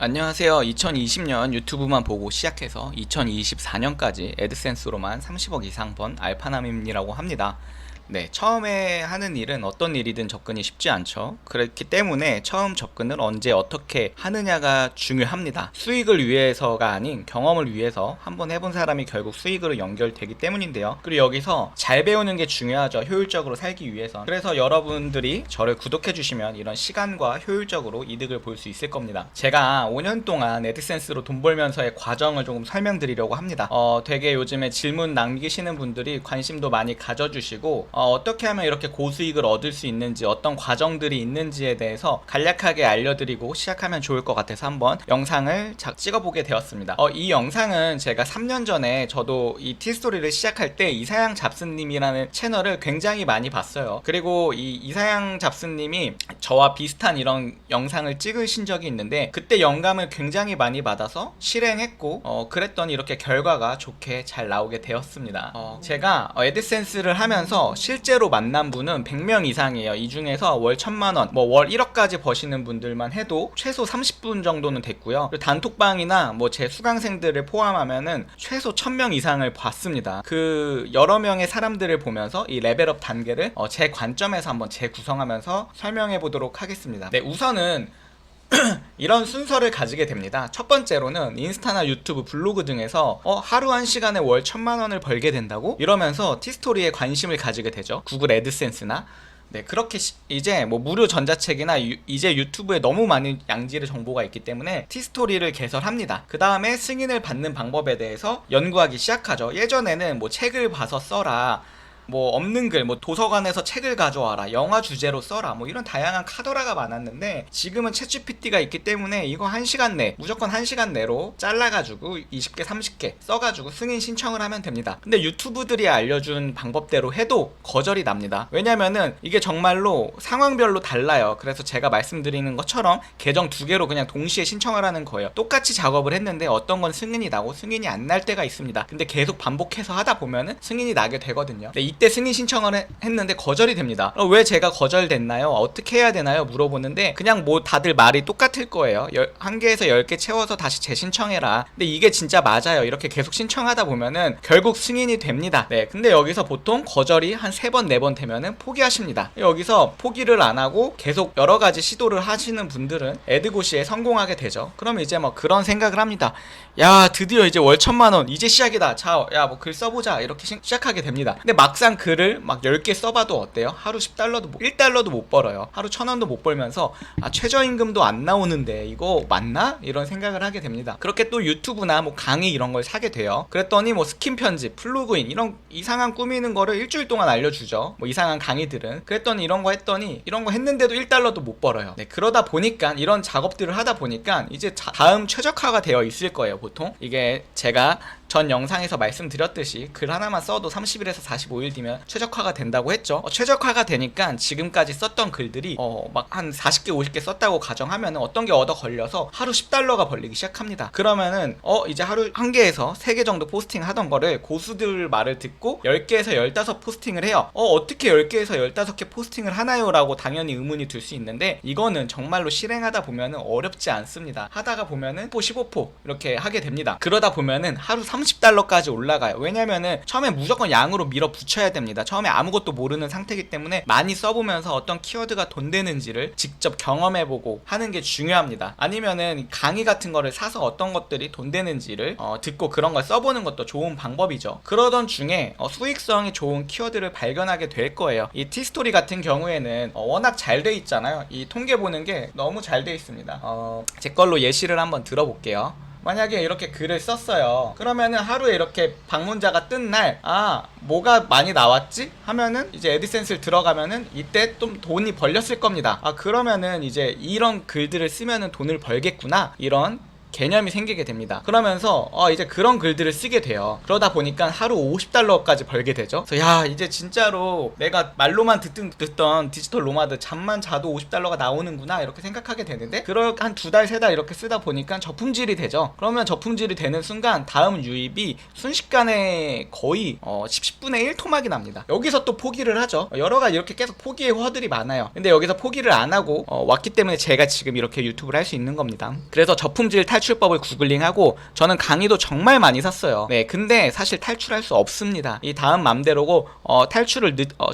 안녕하세요. 2020년 유튜브만 보고 시작해서 2024년까지 애드센스로만 30억 이상 번 알파남입니라고 합니다. 네, 처음에 하는 일은 어떤 일이든 접근이 쉽지 않죠. 그렇기 때문에 처음 접근을 언제 어떻게 하느냐가 중요합니다. 수익을 위해서가 아닌 경험을 위해서 한번 해본 사람이 결국 수익으로 연결되기 때문인데요. 그리고 여기서 잘 배우는 게 중요하죠. 효율적으로 살기 위해서. 그래서 여러분들이 저를 구독해 주시면 이런 시간과 효율적으로 이득을 볼 수 있을 겁니다. 제가 5년 동안 애드센스로 돈 벌면서의 과정을 조금 설명드리려고 합니다. 되게 요즘에 질문 남기시는 분들이 관심도 많이 가져주시고 어떻게 하면 이렇게 고수익을 얻을 수 있는지, 어떤 과정들이 있는지에 대해서 간략하게 알려드리고 시작하면 좋을 것 같아서 한번 영상을 찍어보게 되었습니다. 이 영상은 제가 3년 전에 저도 이 티스토리를 시작할 때 이사양 잡스님이라는 채널을 굉장히 많이 봤어요. 그리고 이 이사양 잡스님이 저와 비슷한 이런 영상을 찍으신 적이 있는데 그때 영감을 굉장히 많이 받아서 실행했고 그랬더니 이렇게 결과가 좋게 잘 나오게 되었습니다. 제가 애드센스를 하면서 실제로 만난 분은 100명 이상이에요. 이 중에서 월 1000만원, 뭐 월 1억까지 버시는 분들만 해도 최소 30분 정도는 됐고요. 그리고 단톡방이나 뭐 제 수강생들을 포함하면은 최소 1000명 이상을 봤습니다. 그 여러 명의 사람들을 보면서 이 레벨업 단계를 제 관점에서 한번 재구성하면서 설명해 보도록 하겠습니다. 네, 우선은 이런 순서를 가지게 됩니다. 첫 번째로는 인스타나 유튜브, 블로그 등에서 하루 한 시간에 월 1000만원을 벌게 된다고? 이러면서 티스토리에 관심을 가지게 되죠. 구글 애드센스나 네, 그렇게 이제 뭐 무료 전자책이나 이제 유튜브에 너무 많은 양질의 정보가 있기 때문에 티스토리를 개설합니다. 그 다음에 승인을 받는 방법에 대해서 연구하기 시작하죠. 예전에는 뭐 책을 봐서 써라, 뭐 없는 글, 뭐 도서관에서 책을 가져와라, 영화 주제로 써라, 뭐 이런 다양한 카더라가 많았는데 지금은 챗GPT가 있기 때문에 이거 1시간 내, 무조건 1시간 내로 잘라가지고 20개 30개 써가지고 승인 신청을 하면 됩니다. 근데 유튜브들이 알려준 방법대로 해도 거절이 납니다. 왜냐면은 이게 정말로 상황별로 달라요. 그래서 제가 말씀드리는 것처럼 계정 2개로 그냥 동시에 신청을 하는 거예요. 똑같이 작업을 했는데 어떤 건 승인이 나고 승인이 안 날 때가 있습니다. 근데 계속 반복해서 하다 보면은 승인이 나게 되거든요. 이때 승인 신청을 했는데 거절이 됩니다. 왜 제가 거절됐나요? 어떻게 해야 되나요? 물어보는데 그냥 뭐 다들 말이 똑같을 거예요. 1개에서 10개 채워서 다시 재신청해라. 근데 이게 진짜 맞아요. 이렇게 계속 신청하다 보면은 결국 승인이 됩니다. 네, 근데 여기서 보통 거절이 한 3번 4번 되면은 포기하십니다. 여기서 포기를 안 하고 계속 여러 가지 시도를 하시는 분들은 애드고시에 성공하게 되죠. 그럼 이제 뭐 그런 생각을 합니다. 야, 드디어 이제 월 1000만원 이제 시작이다. 자, 야, 뭐 글 써보자. 이렇게 시작하게 됩니다. 근데 막상 글을 막 10개 써봐도 어때요? 하루 10달러도 1달러도 못 벌어요. 하루 1000원도 못 벌면서 최저임금도 안 나오는데 이거 맞나? 이런 생각을 하게 됩니다. 그렇게 또 유튜브나 뭐 강의 이런 걸 사게 돼요. 그랬더니 뭐 스킨 편집, 플러그인 이런 이상한 꾸미는 거를 일주일 동안 알려주죠. 뭐 이상한 강의들은. 그랬더니 이런 거 했더니 이런 거 했는데도 1달러도 못 벌어요. 네, 그러다 보니까 이런 작업들을 하다 보니까 이제 다음 최적화가 되어 있을 거예요. 보통 이게 제가 전 영상에서 말씀드렸듯이 글 하나만 써도 30일에서 45일 뒤면 최적화가 된다고 했죠. 최적화가 되니까 지금까지 썼던 글들이 막 한 40개 50개 썼다고 가정하면 어떤 게 얻어 걸려서 하루 10달러가 벌리기 시작합니다. 그러면은 이제 하루 1개에서 3개 정도 포스팅 하던 거를 고수들 말을 듣고 10개에서 15 포스팅을 해요. 어떻게 10개에서 15개 포스팅을 하나요? 라고 당연히 의문이 들 수 있는데 이거는 정말로 실행하다 보면은 어렵지 않습니다. 하다가 보면은 15포 이렇게 하게 됩니다. 그러다 보면은 하루 30달러까지 올라가요. 왜냐면은 처음에 무조건 양으로 밀어붙여야 됩니다. 처음에 아무것도 모르는 상태이기 때문에 많이 써보면서 어떤 키워드가 돈 되는지를 직접 경험해보고 하는 게 중요합니다. 아니면은 강의 같은 거를 사서 어떤 것들이 돈 되는지를 듣고 그런 걸 써보는 것도 좋은 방법이죠. 그러던 중에 수익성이 좋은 키워드를 발견하게 될 거예요. 이 티스토리 같은 경우에는 워낙 잘 돼 있잖아요. 이 통계 보는 게 너무 잘 돼 있습니다. 제 걸로 예시를 한번 들어볼게요. 만약에 이렇게 글을 썼어요. 그러면은 하루에 이렇게 방문자가 뜬 날, 뭐가 많이 나왔지? 하면은 이제 애드센스를 들어가면은 이때 좀 돈이 벌렸을 겁니다. 그러면은 이제 이런 글들을 쓰면은 돈을 벌겠구나, 이런 개념이 생기게 됩니다. 그러면서 이제 그런 글들을 쓰게 돼요. 그러다 보니까 하루 50달러까지 벌게 되죠. 그래서 야, 이제 진짜로 내가 말로만 듣던 디지털 노마드, 잠만 자도 50달러가 나오는구나 이렇게 생각하게 되는데, 한 2달 3달 이렇게 쓰다 보니까 저품질이 되죠. 그러면 저품질이 되는 순간 다음 유입이 순식간에 거의 10분의 1 토막이 납니다. 여기서 또 포기를 하죠. 여러 가지 이렇게 계속 포기의 허들이 많아요. 근데 여기서 포기를 안 하고 왔기 때문에 제가 지금 이렇게 유튜브를 할 수 있는 겁니다. 그래서 저품질 탈출법을 구글링하고 저는 강의도 정말 많이 샀어요. 네, 근데 사실 탈출할 수 없습니다. 이 다음 맘대로고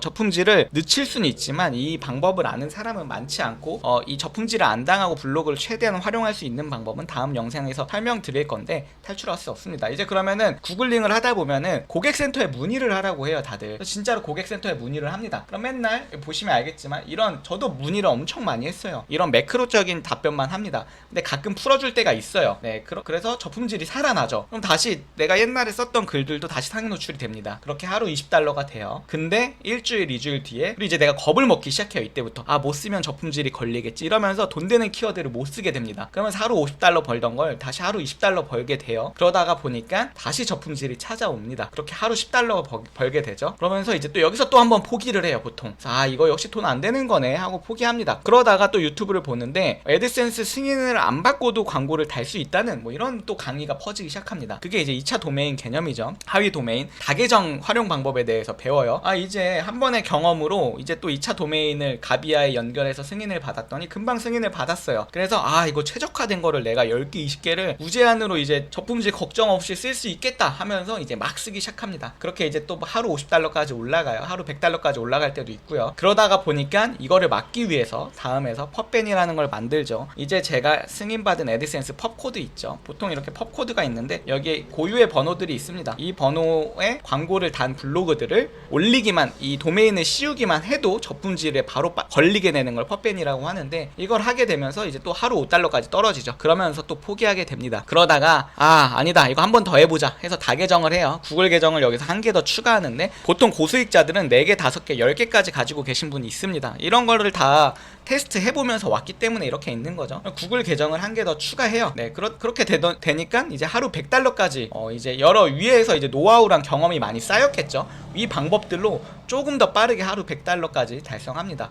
저품질을 늦출 수는 있지만 이 방법을 아는 사람은 많지 않고 이 저품질을 안 당하고 블로그를 최대한 활용할 수 있는 방법은 다음 영상에서 설명드릴 건데 탈출할 수 없습니다. 이제 그러면은 구글링을 하다 보면은 고객센터에 문의를 하라고 해요, 다들. 진짜로 고객센터에 문의를 합니다. 그럼 맨날 보시면 알겠지만 저도 문의를 엄청 많이 했어요. 이런 매크로적인 답변만 합니다. 근데 가끔 풀어줄 때가 있어요. 네, 그래서 저품질이 살아나죠. 그럼 다시 내가 옛날에 썼던 글들도 다시 상위 노출이 됩니다. 그렇게 하루 20달러가 돼요. 근데 일주일, 2주일 뒤에 그리고 이제 내가 겁을 먹기 시작해요. 이때부터 못 쓰면 저품질이 걸리겠지 이러면서 돈 되는 키워드를 못 쓰게 됩니다. 그러면서 하루 50달러 벌던 걸 다시 하루 20달러 벌게 돼요. 그러다가 보니까 다시 저품질이 찾아옵니다. 그렇게 하루 10달러 벌게 되죠. 그러면서 이제 또 여기서 또 한번 포기를 해요, 보통. 이거 역시 돈 안 되는 거네 하고 포기합니다. 그러다가 또 유튜브를 보는데 애드센스 승인을 안 받고도 광고를 달 수 있다는 이런 또 강의가 퍼지기 시작합니다. 그게 이제 2차 도메인 개념이죠. 하위 도메인 다계정 활용 방법에 대해서 배워요. 이제 한 번의 경험으로 이제 또 2차 도메인을 가비아에 연결해서 승인을 받았더니 금방 승인을 받았어요. 그래서 이거 최적화된 거를 내가 10개 20개를 무제한으로 이제 저품질 걱정 없이 쓸 수 있겠다 하면서 이제 막 쓰기 시작합니다. 그렇게 이제 또 하루 50달러까지 올라가요. 하루 100달러까지 올라갈 때도 있고요. 그러다가 보니까 이거를 막기 위해서 다음에서 펍밴이라는 걸 만들죠. 이제 제가 승인받은 애드센스 펍코드 있죠. 보통 이렇게 펍코드가 있는데 여기에 고유의 번호들이 있습니다. 이 번호에 광고를 단 블로그들을 올리기만, 이 도메인을 씌우기만 해도 저품질에 바로 걸리게 되는 걸 펍밴이라고 하는데, 이걸 하게 되면서 이제 또 하루 5달러까지 떨어지죠. 그러면서 또 포기하게 됩니다. 그러다가 아니다, 이거 한 번 더 해보자 해서 다계정을 해요. 구글 계정을 여기서 한 개 더 추가하는데, 보통 고수익자들은 4개, 5개, 10개까지 가지고 계신 분이 있습니다. 이런 거를 다 테스트 해보면서 왔기 때문에 이렇게 있는 거죠. 구글 계정을 한 개 더 추가해요. 네, 그렇게 되니까 이제 하루 100달러까지 이제 여러 위에서 이제 노하우랑 경험이 많이 쌓였겠죠. 이 방법들로 조금 더 빠르게 하루 100달러까지 달성합니다.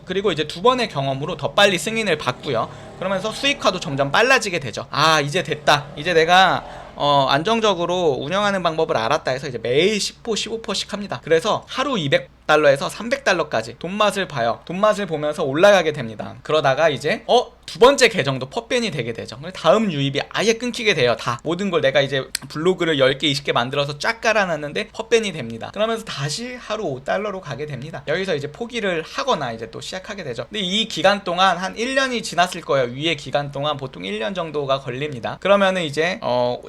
그리고 이제 2번의 경험으로 더 빨리 승인을 받고요. 그러면서 수익화도 점점 빨라지게 되죠. 이제 됐다. 이제 내가 안정적으로 운영하는 방법을 알았다 해서 이제 매일 10%, 15%씩 합니다. 그래서 하루 200달러에서 300달러까지 돈맛을 봐요. 돈맛을 보면서 올라가게 됩니다. 그러다가 이제 두 번째 계정도 펍밴이 되게 되죠. 다음 유입이 아예 끊기게 돼요. 다 모든 걸 내가 이제 블로그를 10개 20개 만들어서 쫙 깔아놨는데 펍밴이 됩니다. 그러면서 다시 하루 5달러로 가게 됩니다. 여기서 이제 포기를 하거나 이제 또 시작하게 되죠. 근데 이 기간 동안 한 1년이 지났을 거예요. 위의 기간 동안 보통 1년 정도가 걸립니다. 그러면은 이제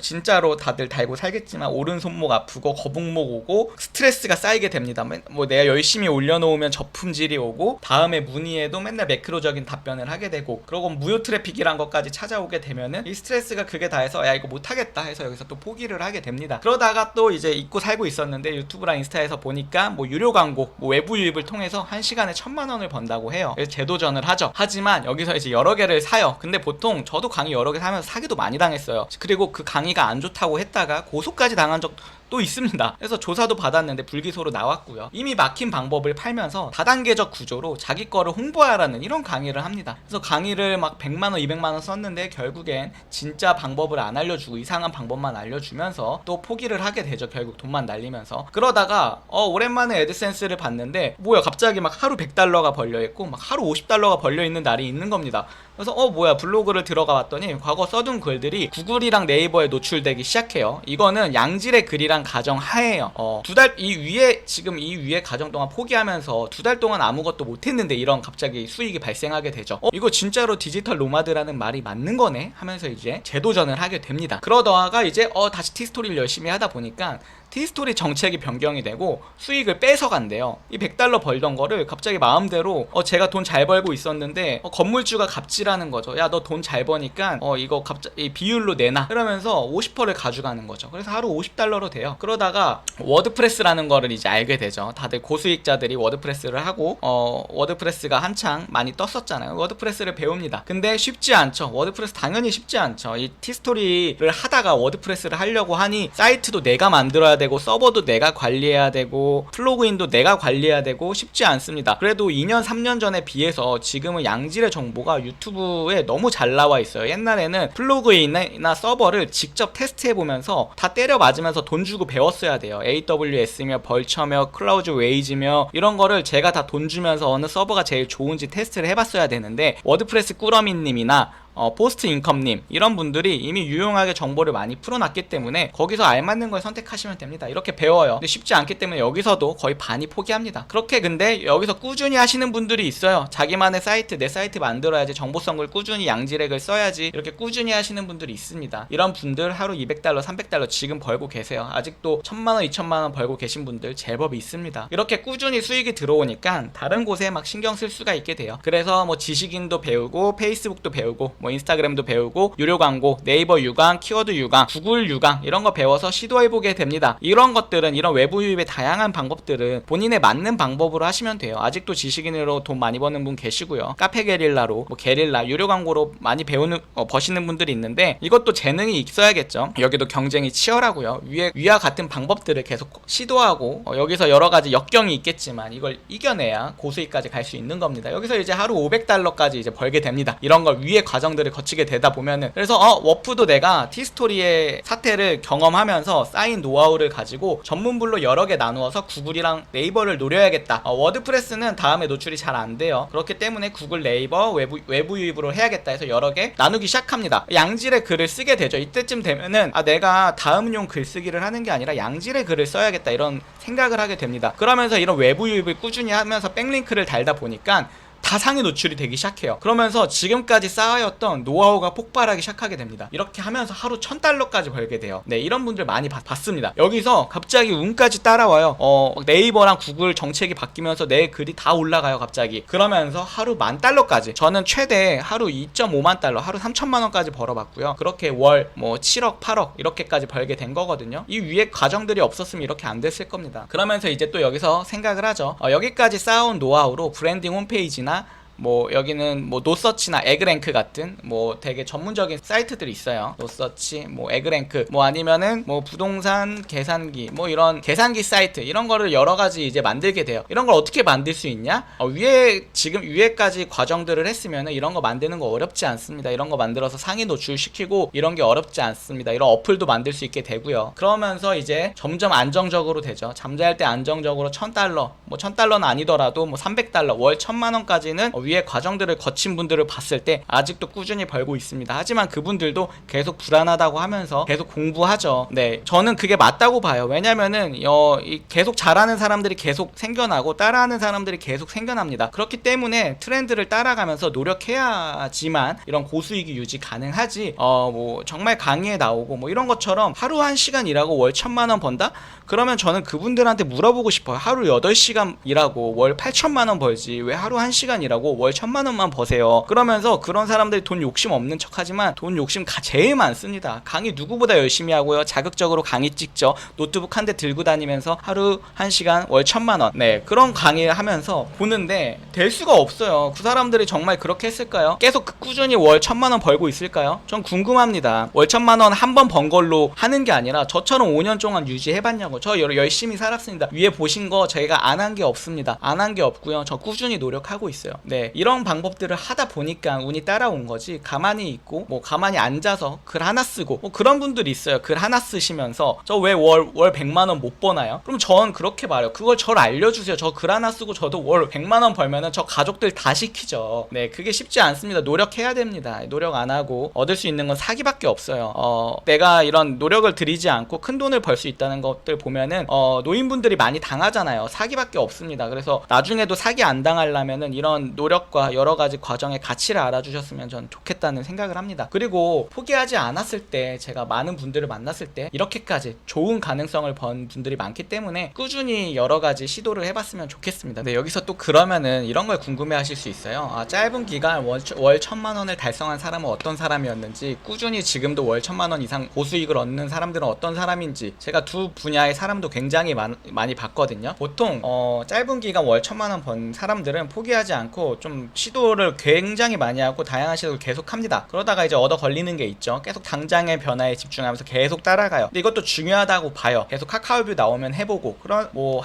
진짜로 다들 달고 살겠지만 오른손목 아프고 거북목 오고 스트레스가 쌓이게 됩니다. 내가 열심히 올려놓으면 저품질이 오고 다음에 문의해도 맨날 매크로적인 답변을 하게 되고, 그러고 무료 트래픽이란 것까지 찾아오게 되면은 이 스트레스가 그게 다해서 이거 못하겠다 해서 여기서 또 포기를 하게 됩니다. 그러다가 또 이제 잊고 살고 있었는데 유튜브랑 인스타에서 보니까 유료 광고, 외부 유입을 통해서 1시간에 1000만원을 번다고 해요. 그래서 재도전을 하죠. 하지만 여기서 이제 여러 개를 사요. 근데 보통 저도 강의 여러 개 사면서 사기도 많이 당했어요. 그리고 그 강의가 안 좋다고 했다가 고소까지 당한 적도 있습니다. 그래서 조사도 받았는데 불기소로 나왔고요. 이미 막힌 방법을 팔면서 다단계적 구조로 자기 거를 홍보하라는 이런 강의를 합니다. 그래서 강의를 막 100만원 200만원 썼는데 결국엔 진짜 방법을 안 알려주고 이상한 방법만 알려주면서 또 포기를 하게 되죠. 결국 돈만 날리면서. 그러다가 오랜만에 애드센스를 봤는데 갑자기 막 하루 100달러가 벌려있고 막 하루 50달러가 벌려있는 날이 있는 겁니다. 그래서 블로그를 들어가 봤더니 과거 써둔 글들이 구글이랑 네이버에 노출되기 시작해요. 이거는 양질의 글이랑 가정 하에요. 지금 이 위에 가정 동안 포기하면서 2달 동안 아무것도 못했는데 이런 갑자기 수익이 발생하게 되죠. 이거 진짜로 디지털 노마드라는 말이 맞는 거네 하면서 이제 재도전을 하게 됩니다. 그러다가 이제 다시 티스토리를 열심히 하다 보니까 티스토리 정책이 변경이 되고 수익을 뺏어간대요. 이 100달러 벌던 거를 갑자기 마음대로 제가 돈 잘 벌고 있었는데 건물주가 갑질하는 거죠. 야, 너 돈 잘 버니까 이거 갑자기 비율로 내놔. 그러면서 50%를 가져가는 거죠. 그래서 하루 50달러로 돼요. 그러다가 워드프레스라는 거를 이제 알게 되죠. 다들 고수익자들이 워드프레스를 하고 워드프레스가 한창 많이 떴었잖아요. 워드프레스를 배웁니다. 근데 쉽지 않죠. 워드프레스 당연히 쉽지 않죠. 이 티스토리를 하다가 워드프레스를 하려고 하니 사이트도 내가 만들어야 되고 서버도 내가 관리해야 되고 플러그인도 내가 관리해야 되고 쉽지 않습니다. 그래도 2년 3년 전에 비해서 지금은 양질의 정보가 유튜브에 너무 잘 나와 있어요. 옛날에는 플러그인이나 서버를 직접 테스트해보면서 다 때려 맞으면서 돈 주고 배웠어야 돼요. AWS며 벌처며 클라우드 웨이즈며 이런 거를 제가 다 돈 주면서 어느 서버가 제일 좋은지 테스트를 해봤어야 되는데 워드프레스 꾸러미님이나 포스트 인컴님 이런 분들이 이미 유용하게 정보를 많이 풀어놨기 때문에 거기서 알맞는 걸 선택하시면 됩니다. 이렇게 배워요. 근데 쉽지 않기 때문에 여기서도 거의 반이 포기합니다. 그렇게 근데 여기서 꾸준히 하시는 분들이 있어요. 자기만의 사이트, 내 사이트 만들어야지, 정보성을 꾸준히 양질액을 써야지, 이렇게 꾸준히 하시는 분들이 있습니다. 이런 분들 하루 200달러 300달러 지금 벌고 계세요. 아직도 1000만원 2000만원 벌고 계신 분들 제법 있습니다. 이렇게 꾸준히 수익이 들어오니까 다른 곳에 막 신경 쓸 수가 있게 돼요. 그래서 뭐 지식인도 배우고 페이스북도 배우고 뭐 인스타그램도 배우고 유료 광고, 네이버 유광, 키워드 유광, 구글 유광 이런 거 배워서 시도해보게 됩니다. 이런 것들은, 이런 외부 유입의 다양한 방법들은 본인에 맞는 방법으로 하시면 돼요. 아직도 지식인으로 돈 많이 버는 분 계시고요. 카페 게릴라로, 뭐 게릴라, 유료 광고로 많이 버시는 분들이 있는데 이것도 재능이 있어야겠죠. 여기도 경쟁이 치열하고요. 위와 같은 방법들을 계속 시도하고 여기서 여러 가지 역경이 있겠지만 이걸 이겨내야 고수익까지 갈 수 있는 겁니다. 여기서 이제 하루 500달러까지 이제 벌게 됩니다. 이런 걸 위의 과정들을 거치게 되다 보면은, 그래서 워프도 내가 티스토리의 사태를 경험하면서 쌓인 노하우를 가지고 전문별로 여러 개 나누어서 구글이랑 네이버를 노려야겠다. 워드프레스는 다음에 노출이 잘 안 돼요. 그렇기 때문에 구글, 네이버, 외부 유입으로 해야겠다 해서 여러 개 나누기 시작합니다. 양질의 글을 쓰게 되죠. 이때쯤 되면은 내가 다음용 글쓰기를 하는 게 아니라 양질의 글을 써야겠다 이런 생각을 하게 됩니다. 그러면서 이런 외부 유입을 꾸준히 하면서 백링크를 달다 보니까 다 상위 노출이 되기 시작해요. 그러면서 지금까지 쌓였던 노하우가 폭발하기 시작하게 됩니다. 이렇게 하면서 하루 1000달러까지 벌게 돼요. 네, 이런 분들 많이 봤습니다. 여기서 갑자기 운까지 따라와요. 네이버랑 구글 정책이 바뀌면서 내 글이 다 올라가요, 갑자기. 그러면서 하루 10,000달러까지. 저는 최대 하루 2.5만 달러, 하루 3천만 원까지 벌어봤고요. 그렇게 월 뭐 7억, 8억 이렇게까지 벌게 된 거거든요. 이 위에 과정들이 없었으면 이렇게 안 됐을 겁니다. 그러면서 이제 또 여기서 생각을 하죠. 여기까지 쌓아온 노하우로 브랜딩 홈페이지나 뭐 여기는 뭐 노서치나 에그랭크 같은 뭐 되게 전문적인 사이트들이 있어요. 노서치, 뭐 에그랭크, 뭐 아니면은 뭐 부동산 계산기, 뭐 이런 계산기 사이트 이런 거를 여러 가지 이제 만들게 돼요. 이런 걸 어떻게 만들 수 있냐? 지금 위에까지 과정들을 했으면은 이런 거 만드는 거 어렵지 않습니다. 이런 거 만들어서 상위 노출시키고 이런 게 어렵지 않습니다. 이런 어플도 만들 수 있게 되고요. 그러면서 이제 점점 안정적으로 되죠. 잠잘 때 안정적으로 1000달러, 뭐 1000달러는 아니더라도 뭐 300달러, 월 1000만 원까지는 위에 과정들을 거친 분들을 봤을 때 아직도 꾸준히 벌고 있습니다. 하지만 그분들도 계속 불안하다고 하면서 계속 공부하죠. 네, 저는 그게 맞다고 봐요. 왜냐면은 계속 잘하는 사람들이 계속 생겨나고 따라하는 사람들이 계속 생겨납니다. 그렇기 때문에 트렌드를 따라가면서 노력해야지만 이런 고수익이 유지 가능하지. 뭐 정말 강의에 나오고 뭐 이런 것처럼 하루 1시간 일하고 월 1000만 원 번다? 그러면 저는 그분들한테 물어보고 싶어요. 하루 8시간 일하고 월 8천만 원 벌지 왜 하루 1시간 일하고 월 1000만 원만 버세요? 그러면서 그런 사람들이 돈 욕심 없는 척하지만 돈 욕심 제일 많습니다. 강의 누구보다 열심히 하고요. 자극적으로 강의 찍죠. 노트북 한 대 들고 다니면서 하루 1시간 월 1000만 원. 네, 그런 강의를 하면서 보는데 될 수가 없어요. 그 사람들이 정말 그렇게 했을까요? 계속 꾸준히 월 1000만 원 벌고 있을까요? 전 궁금합니다. 월 1000만 원 한 번 번 걸로 하는 게 아니라 저처럼 5년 동안 유지해봤냐고. 저 열심히 살았습니다. 위에 보신 거 저희가 안 한 게 없습니다. 안 한 게 없고요. 저 꾸준히 노력하고 있어요. 네, 이런 방법들을 하다 보니까 운이 따라온 거지. 가만히 있고 뭐 가만히 앉아서 글 하나 쓰고 뭐 그런 분들이 있어요. 글 하나 쓰시면서 저 왜 월 100만 원 못 버나요? 그럼 전 그렇게 말해요. 그걸 저를 알려주세요. 저 글 하나 쓰고 저도 월 100만 원 벌면은 저 가족들 다 시키죠. 네, 그게 쉽지 않습니다. 노력해야 됩니다. 노력 안 하고 얻을 수 있는 건 사기밖에 없어요. 내가 이런 노력을 들이지 않고 큰 돈을 벌 수 있다는 것들 보면은 노인분들이 많이 당하잖아요. 사기밖에 없습니다. 그래서 나중에도 사기 안 당하려면은 이런 노력과 여러 가지 과정의 가치를 알아주셨으면 전 좋겠다는 생각을 합니다. 그리고 포기하지 않았을 때, 제가 많은 분들을 만났을 때 이렇게까지 좋은 가능성을 번 분들이 많기 때문에 꾸준히 여러 가지 시도를 해봤으면 좋겠습니다. 네, 여기서 또 그러면은 이런 걸 궁금해하실 수 있어요. 짧은 기간 월 1,000만 원을 달성한 사람은 어떤 사람이었는지, 꾸준히 지금도 월 1,000만 원 이상 고수익을 얻는 사람들은 어떤 사람인지, 제가 두 분야의 사람도 굉장히 많이 봤거든요. 보통 짧은 기간 월 1,000만 원 번 사람들은 포기하지 않고 좀 시도를 굉장히 많이 하고 다양한 시도를 계속 합니다. 그러다가 이제 얻어 걸리는 게 있죠. 계속 당장의 변화에 집중하면서 계속 따라가요. 근데 이것도 중요하다고 봐요. 계속 카카오뷰 나오면 해보고,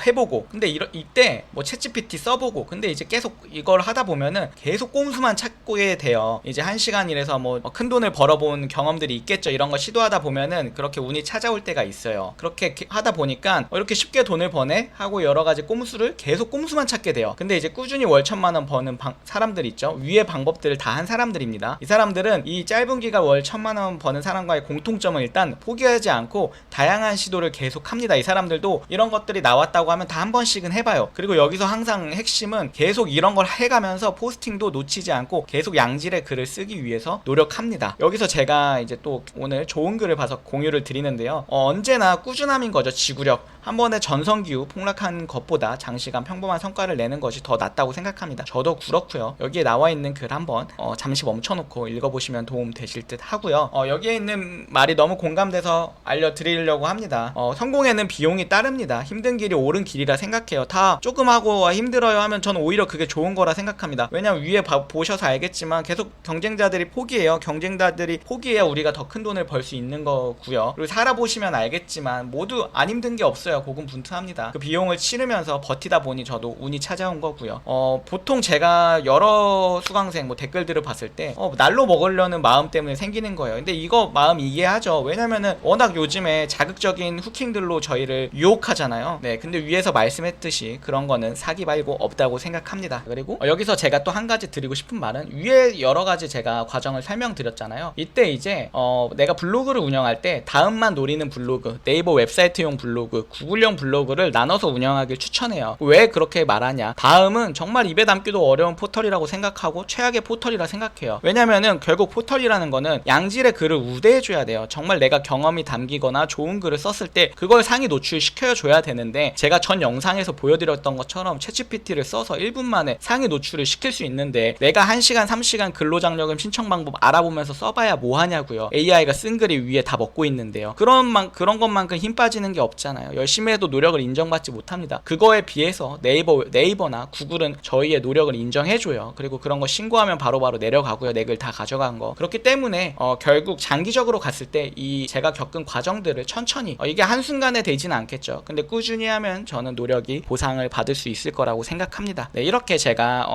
해보고. 근데 이때 챗GPT 써보고. 근데 이제 계속 이걸 하다 보면은 계속 꼼수만 찾게 돼요. 이제 1시간 일해서 큰 돈을 벌어본 경험들이 있겠죠. 이런 거 시도하다 보면은 그렇게 운이 찾아올 때가 있어요. 그렇게 하다 보니까 이렇게 쉽게 돈을 버네? 하고 여러 가지 꼼수를 계속 꼼수만 찾게 돼요. 근데 이제 꾸준히 월 1,000만 원 버는 사람들 있죠. 위의 방법들을 다 한 사람들입니다. 이 사람들은 이 짧은 기간 월 1,000만 원 버는 사람과의 공통점은 일단 포기하지 않고 다양한 시도를 계속 합니다. 이 사람들도 이런 것들이 나왔다고 하면 다 한 번씩은 해봐요. 그리고 여기서 항상 핵심은 계속 이런 걸 해가면서 포스팅도 놓치지 않고 계속 양질의 글을 쓰기 위해서 노력합니다. 여기서 제가 이제 또 오늘 좋은 글을 봐서 공유를 드리는데요. 언제나 꾸준함인 거죠. 지구력. 한 번에 전성기후 폭락한 것보다 장시간 평범한 성과를 내는 것이 더 낫다고 생각합니다. 저도 그렇고요. 여기에 나와 있는 글 한번 잠시 멈춰놓고 읽어보시면 도움 되실 듯 하고요. 여기에 있는 말이 너무 공감돼서 알려드리려고 합니다. 성공에는 비용이 따릅니다. 힘든 길이 옳은 길이라 생각해요. 다 조금 하고 힘들어요 하면 저는 오히려 그게 좋은 거라 생각합니다. 왜냐면 위에 보셔서 알겠지만 계속 경쟁자들이 포기해요. 경쟁자들이 포기해야 우리가 더 큰 돈을 벌 수 있는 거고요. 그리고 살아보시면 알겠지만 모두 안 힘든 게 없어요. 고군분투합니다. 그 비용을 치르면서 버티다 보니 저도 운이 찾아온 거고요. 보통 제가 여러 수강생 댓글들을 봤을 때 날로 먹으려는 마음 때문에 생기는 거예요. 근데 이거 마음 이해하죠. 왜냐면은 워낙 요즘에 자극적인 후킹들로 저희를 유혹하잖아요. 네, 근데 위에서 말씀했듯이 그런 거는 사기 말고 없다고 생각합니다. 그리고 여기서 제가 또 한 가지 드리고 싶은 말은, 위에 여러 가지 제가 과정을 설명드렸잖아요. 이때 이제 내가 블로그를 운영할 때 다음만 노리는 블로그, 네이버 웹사이트용 블로그, 구글용 블로그를 나눠서 운영하길 추천해요. 왜 그렇게 말하냐? 다음은 정말 입에 담기도 어려운 포털이라고 생각하고 최악의 포털이라 생각해요. 왜냐면은 결국 포털이라는 거는 양질의 글을 우대해줘야 돼요. 정말 내가 경험이 담기거나 좋은 글을 썼을 때 그걸 상위 노출시켜줘야 되는데, 제가 전 영상에서 보여드렸던 것처럼 챗GPT를 써서 1분 만에 상위 노출을 시킬 수 있는데, 내가 1시간 3시간 근로장려금 신청 방법 알아보면서 써봐야 뭐하냐고요. AI가 쓴 글이 위에 다 먹고 있는데요. 그런 것만큼 힘 빠지는 게 없잖아요. 열심히 해도 노력을 인정받지 못합니다. 그거에 비해서 네이버나 구글은 저희의 노력을 인정해줘요. 그리고 그런 거 신고하면 바로바로 내려가고요. 내 글 다 가져간 거. 그렇기 때문에 결국 장기적으로 갔을 때 이 제가 겪은 과정들을 천천히, 이게 한순간에 되지는 않겠죠. 근데 꾸준히 하면 저는 노력이 보상을 받을 수 있을 거라고 생각합니다. 네, 이렇게 제가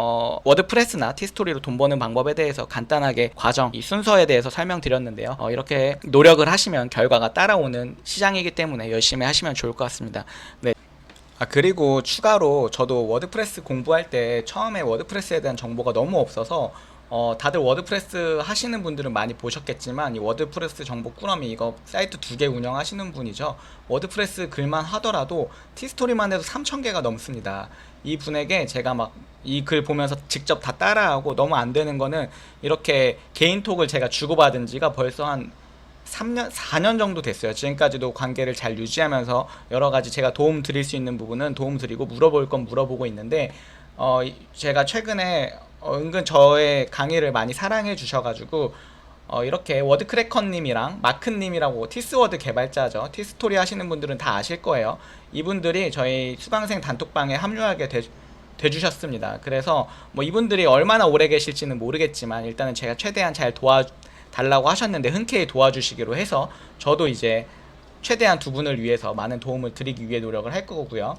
워드프레스나 티스토리로 돈 버는 방법에 대해서 간단하게 과정, 이 순서에 대해서 설명드렸는데요. 이렇게 노력을 하시면 결과가 따라오는 시장이기 때문에 열심히 하시면 좋을 것 같습니다. 네. 그리고 추가로 저도 워드프레스 공부할 때 처음에 워드프레스에 대한 정보가 너무 없어서 다들 워드프레스 하시는 분들은 많이 보셨겠지만, 이 워드프레스 정보 꾸러미, 이거 사이트 2개 운영하시는 분이죠. 워드프레스 글만 하더라도 티스토리만 해도 3,000개가 넘습니다. 이 분에게 제가 이 글 보면서 직접 다 따라하고, 너무 안 되는 거는 이렇게 개인톡을 제가 주고받은 지가 벌써 한 4년 정도 됐어요. 지금까지도 관계를 잘 유지하면서 여러 가지 제가 도움 드릴 수 있는 부분은 도움 드리고, 물어볼 건 물어보고 있는데, 제가 최근에 은근 저의 강의를 많이 사랑해 주셔가지고 이렇게 워드크래커님이랑 마크님이라고 티스워드 개발자죠. 티스토리 하시는 분들은 다 아실 거예요. 이분들이 저희 수강생 단톡방에 합류하게 돼주셨습니다. 그래서 이분들이 얼마나 오래 계실지는 모르겠지만 일단은 제가 최대한 잘 도와달라고 하셨는데 흔쾌히 도와주시기로 해서 저도 이제 최대한 두 분을 위해서 많은 도움을 드리기 위해 노력을 할 거고요.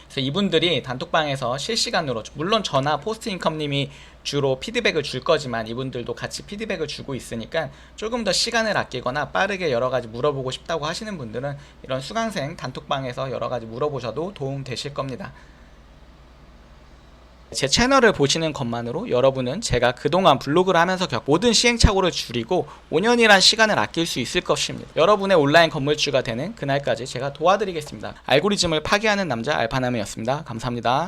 그래서 이분들이 단톡방에서 실시간으로, 물론 저나 포스트인컴님이 주로 피드백을 줄 거지만 이분들도 같이 피드백을 주고 있으니까 조금 더 시간을 아끼거나 빠르게 여러 가지 물어보고 싶다고 하시는 분들은 이런 수강생 단톡방에서 여러 가지 물어보셔도 도움 되실 겁니다. 제 채널을 보시는 것만으로 여러분은 제가 그동안 블로그를 하면서 겪은 모든 시행착오를 줄이고 5년이란 시간을 아낄 수 있을 것입니다. 여러분의 온라인 건물주가 되는 그날까지 제가 도와드리겠습니다. 알고리즘을 파괴하는 남자 알파남이었습니다. 감사합니다.